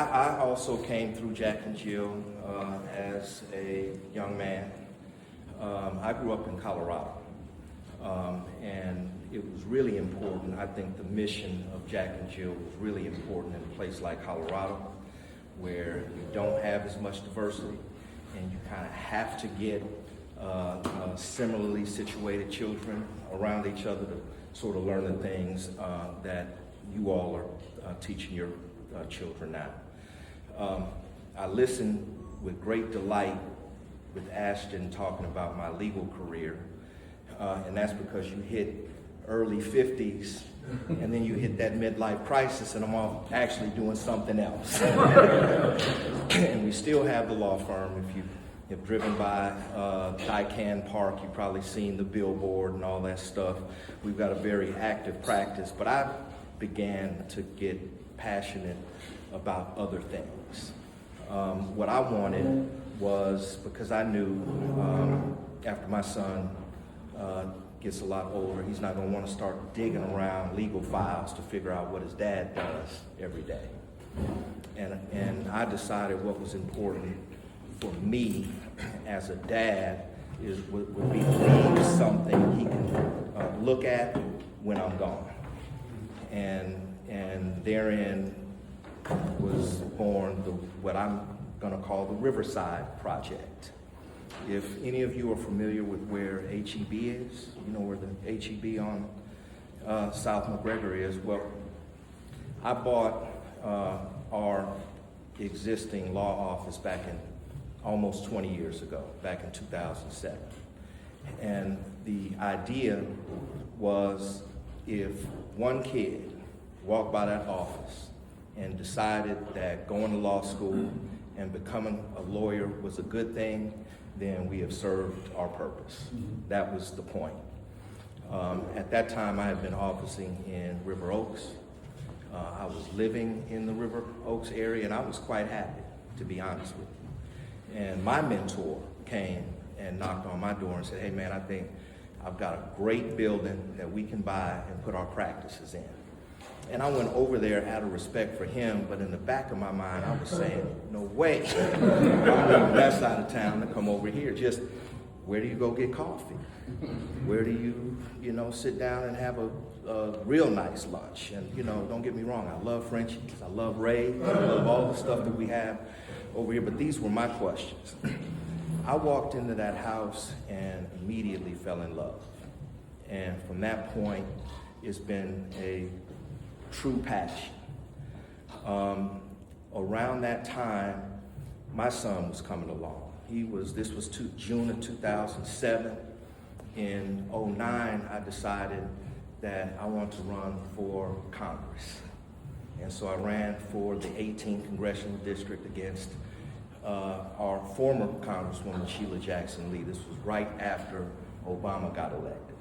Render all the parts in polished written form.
I also came through Jack and Jill as a young man. I grew up in Colorado, and it was really important. I think the mission of Jack and Jill was really important in a place like Colorado, where you don't have as much diversity, and you kind of have to get similarly situated children around each other to sort of learn the things that you all are teaching your children now. I listened with great delight with Ashton talking about my legal career, and that's because you hit early 50s and then you hit that midlife crisis and I'm off actually doing something else. And we still have the law firm. If you have driven by Dycan Park, you've probably seen the billboard and all that stuff. We've got a very active practice, but I began to get passionate about other things. What I wanted was, because I knew after my son gets a lot older, he's not going to want to start digging around legal files to figure out what his dad does every day. And I decided what was important for me as a dad would be to leave something he can look at when I'm gone. And therein was born what I'm going to call the Riverside Project. If any of you are familiar with where HEB is, you know where the HEB on South McGregor is, well, I bought our existing law office back in almost 20 years ago, back in 2007. And the idea was, if one kid walked by that office and decided that going to law school and becoming a lawyer was a good thing, then we have served our purpose. That was the point. At that time, I had been officing in River Oaks. I was living in the River Oaks area, and I was quite happy, to be honest with you. And my mentor came and knocked on my door and said, "Hey man, I think I've got a great building that we can buy and put our practices in." And I went over there out of respect for him, but in the back of my mind, I was saying, no way. I'm leaving that side of town to come over here. Just, where do you go get coffee? Where do you sit down and have a real nice lunch? And, don't get me wrong, I love Frenchies, I love Ray's, I love all the stuff that we have over here, but these were my questions. I walked into that house and immediately fell in love. And from that point, it's been a true passion. Around that time, my son was coming along. This was June of 2007. In 2009, I decided that I want to run for Congress. And so I ran for the 18th Congressional District against our former Congresswoman, Sheila Jackson Lee. This was right after Obama got elected.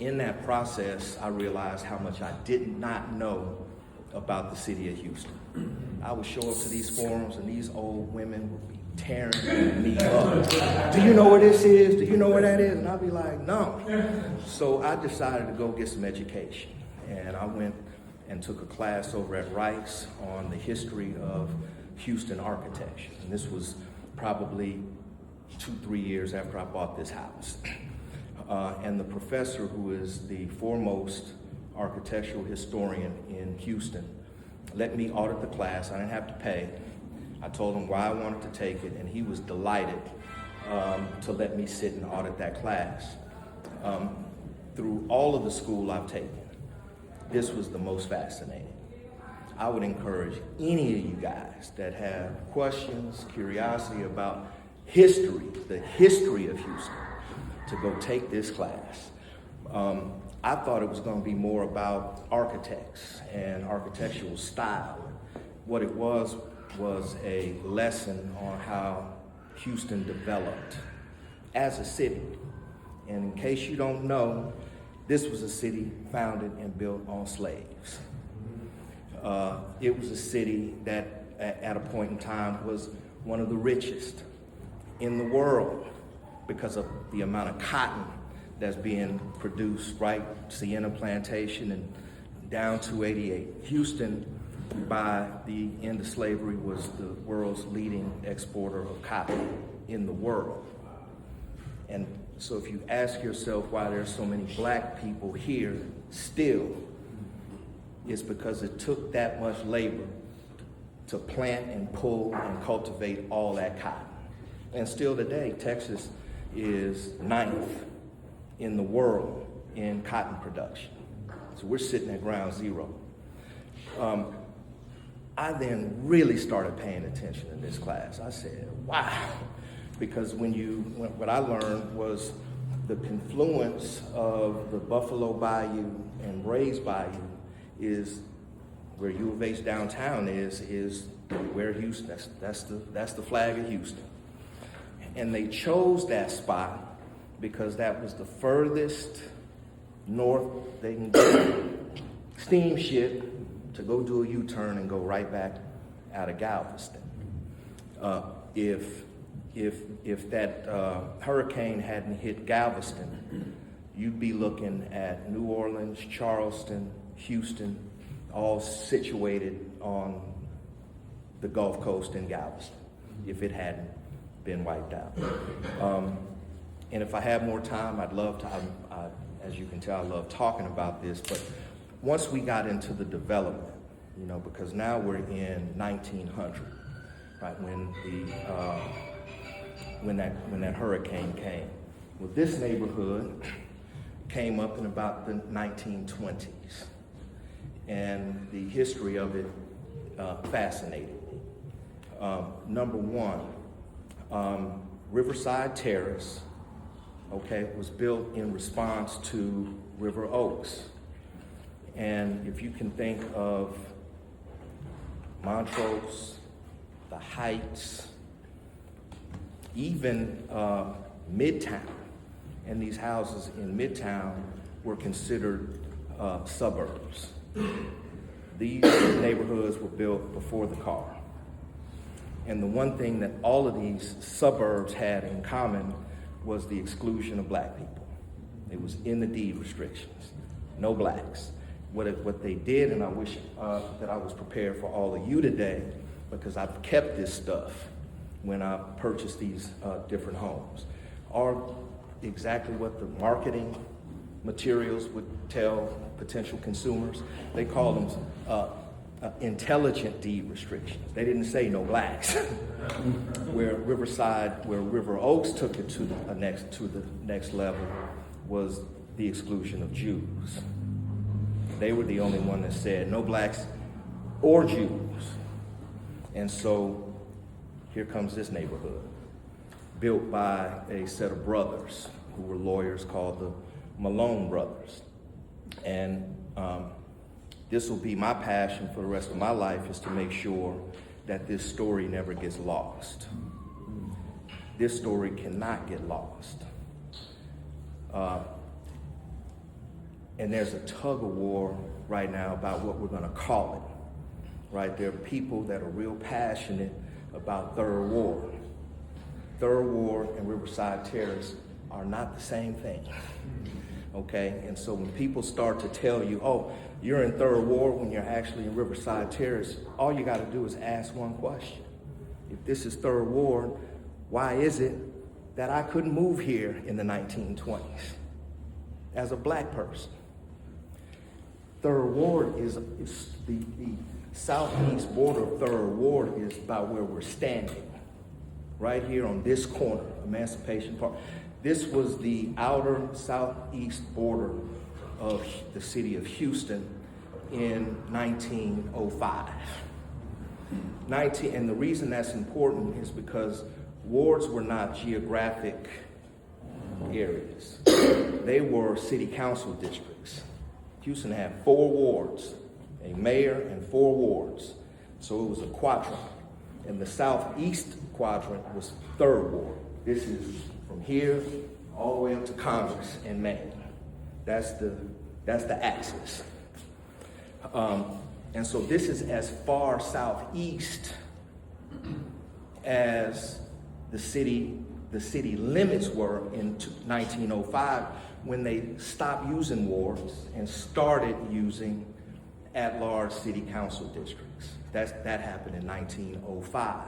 In that process, I realized how much I did not know about the city of Houston. I would show up to these forums and these old women would be tearing me up. "Do you know where this is? Do you know where that is?" And I'd be like, "No." So I decided to go get some education. And I went and took a class over at Rice on the history of Houston architecture. And this was probably 2-3 years after I bought this house. And the professor, who is the foremost architectural historian in Houston, let me audit the class. I didn't have to pay. I told him why I wanted to take it, and he was delighted to let me sit and audit that class. Through all of the school I've taken, this was the most fascinating. I would encourage any of you guys that have questions, curiosity about history, the history of Houston, to go take this class. I thought it was going to be more about architects and architectural style. What it was a lesson on how Houston developed as a city. And in case you don't know, this was a city founded and built on slaves. It was a city that at a point in time was one of the richest in the world, because of the amount of cotton that's being produced, right? Sienna Plantation and down 288. Houston by the end of slavery, was the world's leading exporter of cotton in the world. And so if you ask yourself why there's so many black people here still, it's because it took that much labor to plant and pull and cultivate all that cotton. And still today, Texas is 9th in the world in cotton production. So we're sitting at ground zero. I then really started paying attention in this class. I said, wow, because what I learned was the confluence of the Buffalo Bayou and Rays Bayou is where U of H downtown is where Houston, that's the flag of Houston. And they chose that spot because that was the furthest north they can get steamship to go do a U-turn and go right back out of Galveston. If that hurricane hadn't hit Galveston, you'd be looking at New Orleans, Charleston, Houston, all situated on the Gulf Coast in Galveston, if it hadn't been wiped out. And if I have more time, I'd love to, as you can tell, I love talking about this, but once we got into the development, because now we're in 1900, right, when that hurricane came. Well, this neighborhood came up in about the 1920s, and the history of it fascinated me. Number one, Riverside Terrace, was built in response to River Oaks. And if you can think of Montrose, the Heights, even Midtown, and these houses in Midtown were considered suburbs. These neighborhoods were built before the car. And the one thing that all of these suburbs had in common was the exclusion of black people. It was in the deed restrictions, no blacks. What they did, and I wish that I was prepared for all of you today, because I've kept this stuff when I purchased these different homes, are exactly what the marketing materials would tell potential consumers. They call them intelligent deed restrictions. They didn't say no blacks. Where River Oaks took it to the next level was the exclusion of Jews. They were the only one that said no blacks or Jews. And so here comes this neighborhood, built by a set of brothers who were lawyers called the Malone brothers. And this will be my passion for the rest of my life, is to make sure that this story never gets lost. This story cannot get lost. And there's a tug of war right now about what we're gonna call it, right? There are people that are real passionate about Third Ward. Third Ward and Riverside Terrace are not the same thing, okay? And so when people start to tell you, oh, you're in Third Ward when you're actually in Riverside Terrace, all you gotta do is ask one question. If this is Third Ward, why is it that I couldn't move here in the 1920s as a black person? Third Ward is the southeast border of Third Ward is about where we're standing, right here on this corner, Emancipation Park. This was the outer southeast border of the city of Houston in 1905. And the reason that's important is because wards were not geographic areas. They were city council districts. Houston had 4 wards, a mayor and 4 wards. So it was a quadrant. And the southeast quadrant was Third Ward. This is from here all the way up to Congress and Maine. That's the axis. And so this is as far southeast as the city limits were in 1905, when they stopped using wards and started using at-large city council districts. buildings. That happened in 1905.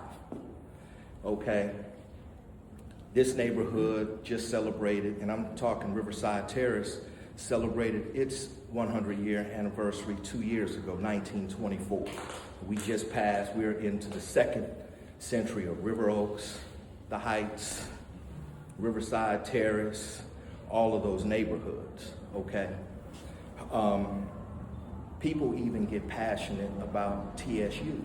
Okay? This neighborhood just celebrated, and I'm talking Riverside Terrace, celebrated its 100-year anniversary 2 years ago, 1924. We just passed, we're into the second century of River Oaks, the Heights, Riverside Terrace, all of those neighborhoods, okay? People even get passionate about TSU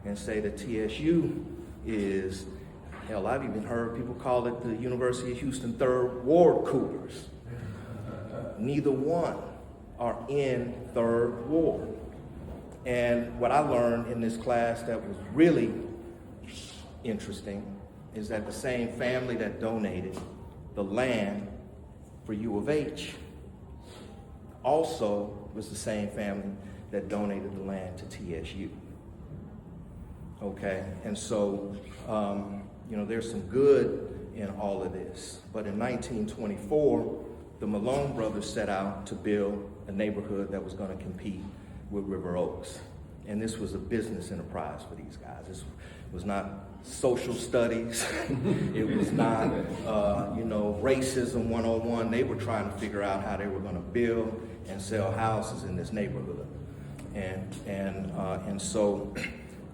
and say that TSU is, hell, I've even heard people call it the University of Houston Third Ward Cougars. Neither one are in Third Ward. And what I learned in this class that was really interesting is that the same family that donated the land for U of H also was the same family that donated the land to TSU. Okay, and so, there's some good in all of this. But in 1924, the Malone brothers set out to build a neighborhood that was going to compete with River Oaks. And this was a business enterprise for these guys. This was not social studies. It was not, racism 101. They were trying to figure out how they were going to build and sell houses in this neighborhood. And so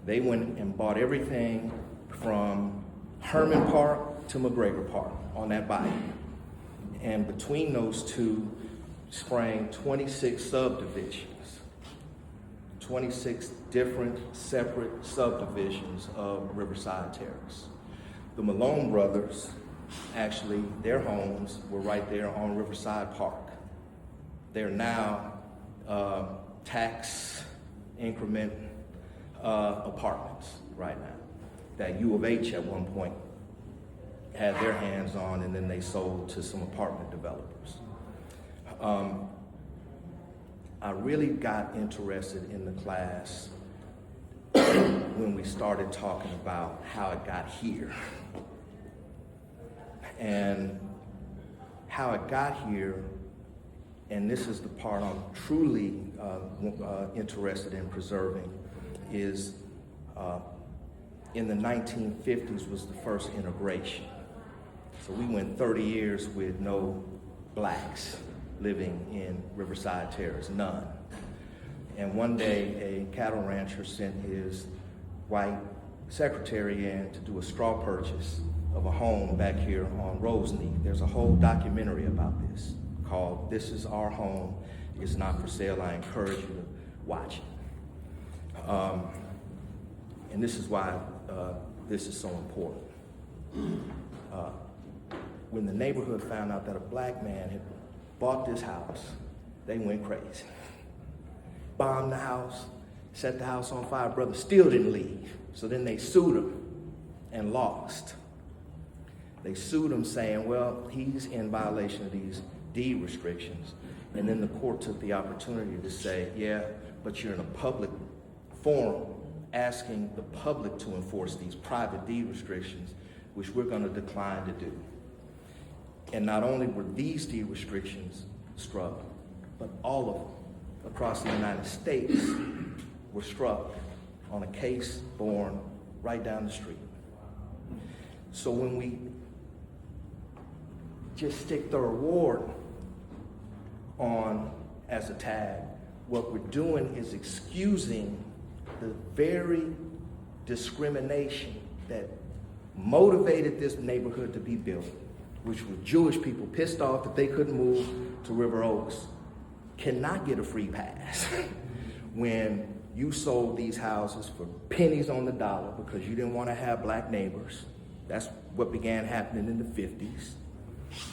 they went and bought everything from Herman Park to McGregor Park on that bayou. And between those two sprang 26 subdivisions. 26 different separate subdivisions of Riverside Terrace. The Malone brothers, actually, their homes were right there on Riverside Park. They're now tax increment apartments right now that U of H at one point had their hands on, and then they sold to some apartment developers. I really got interested in the class when we started talking about how it got here. And how it got here, and this is the part I'm truly interested in preserving, is in the 1950s was the first integration. So we went 30 years with no blacks living in Riverside Terrace, none. And one day, a cattle rancher sent his white secretary in to do a straw purchase of a home back here on Roseneath. There's a whole documentary about this called This Is Our Home, It's Not For Sale. I encourage you to watch it. And this is why this is so important. When the neighborhood found out that a black man had bought this house, they went crazy. Bombed the house, set the house on fire. Brother still didn't leave. So then they sued him and lost. They sued him saying, well, he's in violation of these deed restrictions. And then the court took the opportunity to say, yeah, but you're in a public forum asking the public to enforce these private deed restrictions, which we're going to decline to do. And not only were these deed restrictions struck, but all of them across the United States were struck on a case born right down the street. So when we just stick Third Ward on as a tag, what we're doing is excusing the very discrimination that motivated this neighborhood to be built, which were Jewish people pissed off that they couldn't move to River Oaks, cannot get a free pass when you sold these houses for pennies on the dollar because you didn't want to have black neighbors. That's what began happening in the 50s.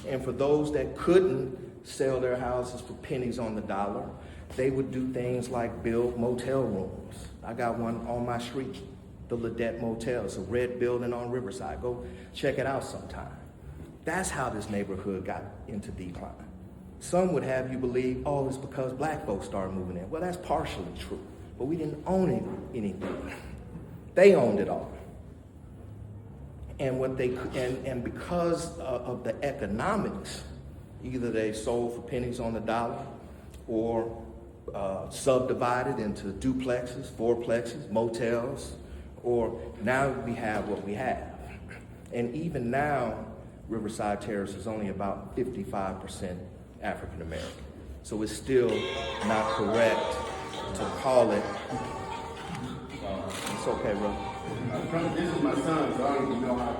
And for those that couldn't sell their houses for pennies on the dollar, they would do things like build motel rooms. I got one on my street, the Ladette Motel. It's a red building on Riverside. Go check it out sometime. That's how this neighborhood got into decline. Some would have you believe, oh, it's because black folks started moving in. Well, that's partially true, but we didn't own anything. They owned it all. And and because of the economics, either they sold for pennies on the dollar or subdivided into duplexes, fourplexes, motels, or now we have what we have. And even now, Riverside Terrace is only about 55% African American. So it's still not correct to call it. It's okay, bro. This is my son, so I don't even know how.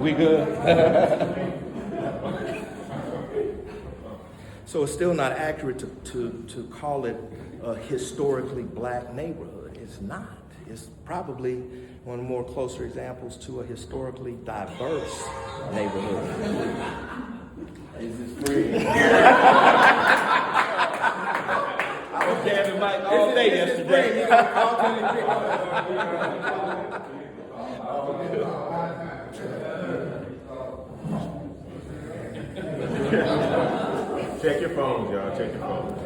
We good? So it's still not accurate to call it a historically black neighborhood. It's not. It's probably one of the more closer examples to a historically diverse neighborhood. This is free. I was jamming Mike all day yesterday. Check your phones, y'all. Check your phones.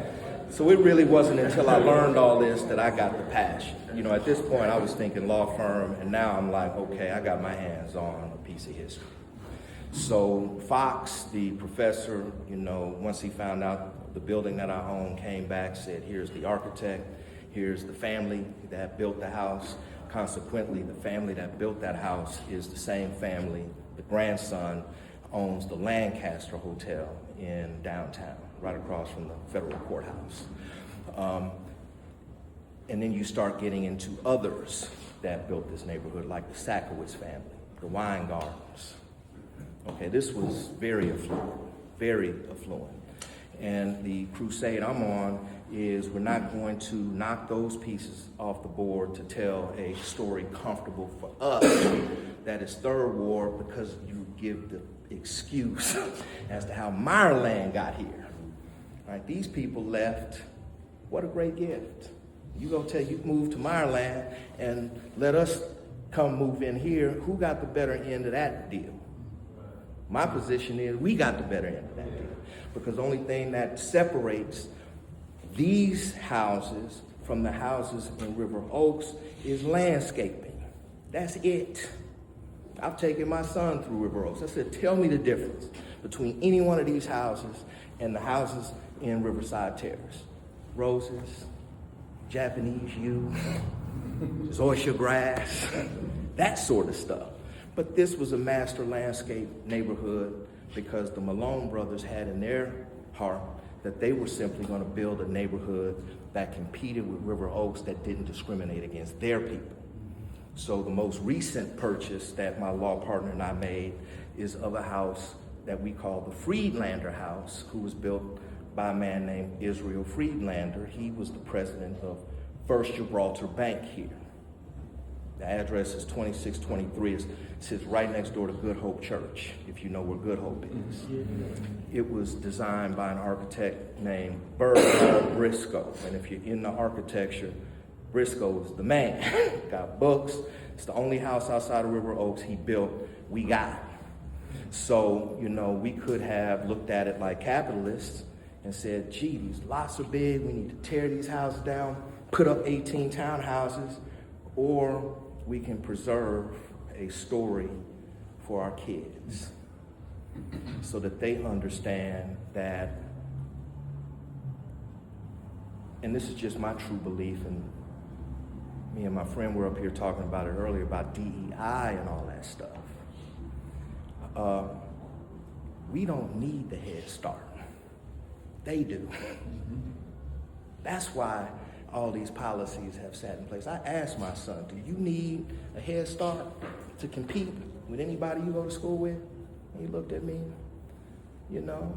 So it really wasn't until I learned all this that I got the passion. You know, at this point I was thinking law firm, and now I'm like, okay, I got my hands on a piece of history. So Fox, the professor, you know, once he found out the building that I own, came back, said, here's the architect, here's the family that built the house. Consequently, the family that built that house is the same family. The grandson owns the Lancaster Hotel in downtown, right across from the federal courthouse. And then you start getting into others that built this neighborhood, like the Sakowitz family, the Weingardens. Okay, this was very affluent, very affluent. And the crusade I'm on is we're not going to knock those pieces off the board to tell a story comfortable for us that is third ward, because you give the excuse as to how Meyerland got here. All right, these people left. What a great gift. You go tell you moved to Meyerland and let us come move in here. Who got the better end of that deal? My position is we got the better end of that deal, because the only thing that separates these houses from the houses in River Oaks is landscaping. That's it. I've taken my son through River Oaks. I said, tell me the difference between any one of these houses and the houses in Riverside Terrace. Roses, Japanese yew, zoysia grass, that sort of stuff. But this was a master landscape neighborhood because the Malone brothers had in their heart that they were simply going to build a neighborhood that competed with River Oaks, that didn't discriminate against their people. So the most recent purchase that my law partner and I made is of a house that we call the Friedlander House, who was built by a man named Israel Friedlander. He was the president of First Gibraltar Bank here. The address is 2623. It sits right next door to Good Hope Church, if you know where Good Hope is. It was designed by an architect named Bernard Briscoe. And if you're into architecture, Briscoe is the man. Got books. It's the only house outside of River Oaks he built. We got. So, you know, we could have looked at it like capitalists and said, gee, these lots are big. We need to tear these houses down, put up 18 townhouses, or we can preserve a story for our kids so that they understand that, and this is just my true belief, and me and my friend were up here talking about it earlier about DEI and all that stuff. We don't need the Head Start. They do. That's why all these policies have sat in place. I asked my son, do you need a Head Start to compete with anybody you go to school with? And he looked at me, you know,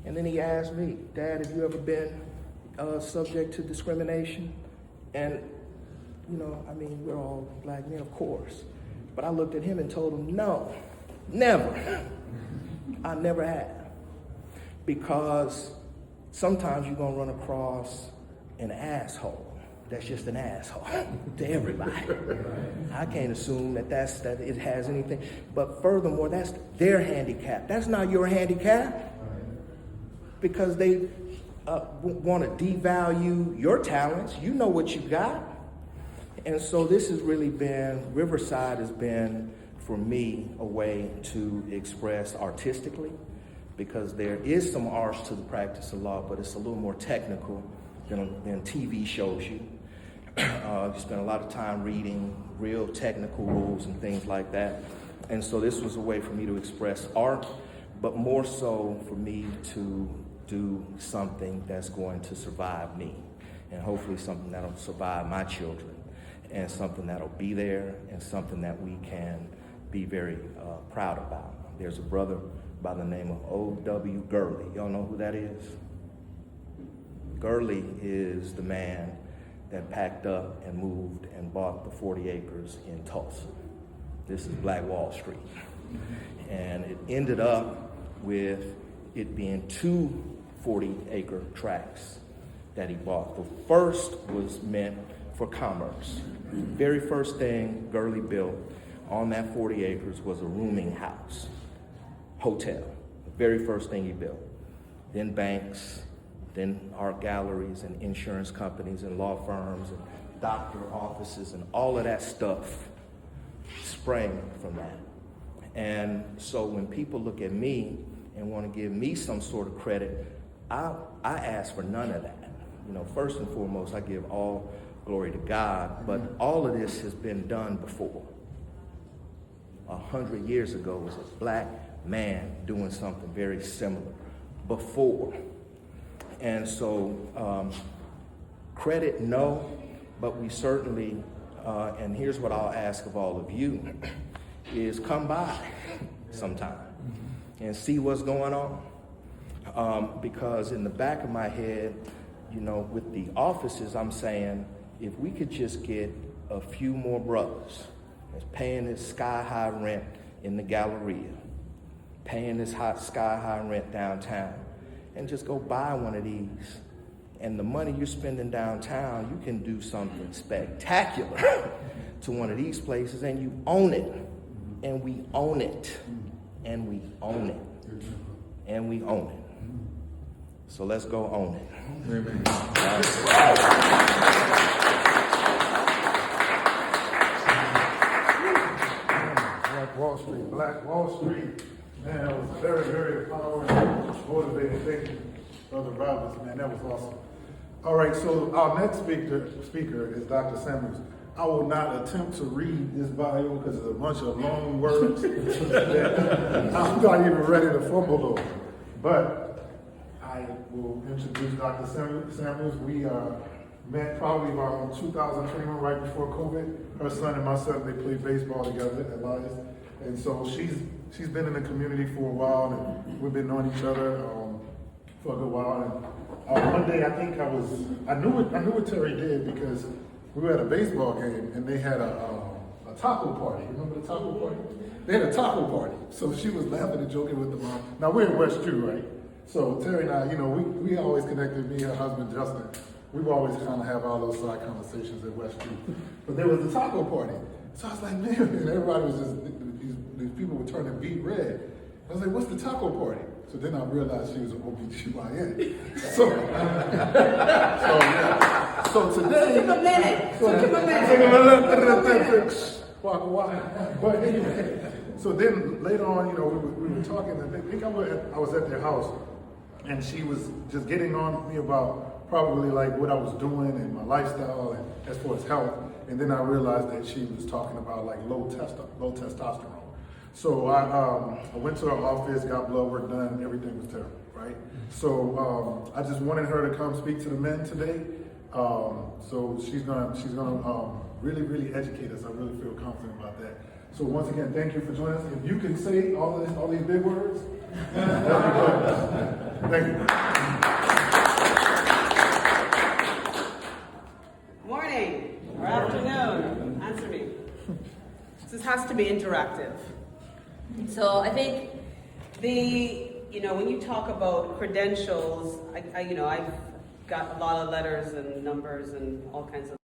and then he asked me, Dad, have you ever been subject to discrimination? And, you know, I mean, we're all black men, of course. But I looked at him and told him, no, never. I never have. Because sometimes you're gonna run across an asshole that's just an asshole to everybody. I can't assume that it has anything. But furthermore, that's their handicap. That's not your handicap. Because they want to devalue your talents. You know what you got. And so this has really been, Riverside has been for me, a way to express artistically, because there is some arts to the practice of law, but it's a little more technical than TV shows you. You spend a lot of time reading real technical rules and things like that. And so this was a way for me to express art, but more so for me to do something that's going to survive me, and hopefully something that'll survive my children, and something that'll be there, and something that we can be very proud about. There's a brother by the name of O.W. Gurley. Y'all know who that is? Gurley is the man that packed up and moved and bought the 40 acres in Tulsa. This is Black Wall Street. And it ended up with it being 2 40-acre tracts that he bought. The first was meant for commerce. The very first thing Gurley built on that 40 acres was a rooming house, hotel. The very first thing he built. Then banks, then art galleries and insurance companies and law firms and doctor offices, and all of that stuff sprang from that. And so when people look at me and want to give me some sort of credit, I ask for none of that. You know, first and foremost, I give all glory to God, but all of this has been done before. 100 years ago was a black man doing something very similar before. And so credit, no, but we certainly, and here's what I'll ask of all of you, is come by sometime and see what's going on. Because in the back of my head, you know, with the offices, I'm saying, if we could just get a few more brothers that's paying this sky-high rent in the Galleria, paying this sky-high rent downtown, and just go buy one of these, and the money you're spending downtown, you can do something spectacular to one of these places, and you own it, and we own it, and we own it, and we own it. So let's go own it. Amen. Black Wall Street, man, that was very, very empowering, motivating. Thank you, Brother Roberts, man, that was awesome. All right, so our next speaker is Dr. Samuels. I will not attempt to read this bio because it's a bunch of long words. I'm not even ready to fumble over. But I will introduce Dr. Samuels. We met probably around 2021, right before COVID. Her son and my son, they played baseball together at Elias. And so she's been in the community for a while, and we've been knowing each other for a good while. And one day, I knew what Terry did because we were at a baseball game and they had a taco party. Remember the taco party? They had a taco party. So she was laughing and joking with the mom. Now we're in West Jew, right? So Terry and I, you know, we always connected, me and her husband Justin. We've always kind of have all those side conversations at West Jew. But there was a taco party. So I was like, man, and everybody was just, these people were turning beet red. I was like, what's the taco party? So then I realized she was an OBGYN. So today. Took a minute. But anyway, so then later on, you know, we were talking, and I think I was at their house, and she was just getting on me about probably like what I was doing and my lifestyle and as far as health. And then I realized that she was talking about like low testosterone. So I went to her office, got blood work done, everything was terrible, right? So I just wanted her to come speak to the men today. So she's gonna really, really educate us. I really feel confident about that. So once again, thank you for joining us. If you can say all these big words, that'd be good. Thank you. Morning or afternoon. Answer me. This has to be interactive. So I think when you talk about credentials, I've got a lot of letters and numbers and all kinds of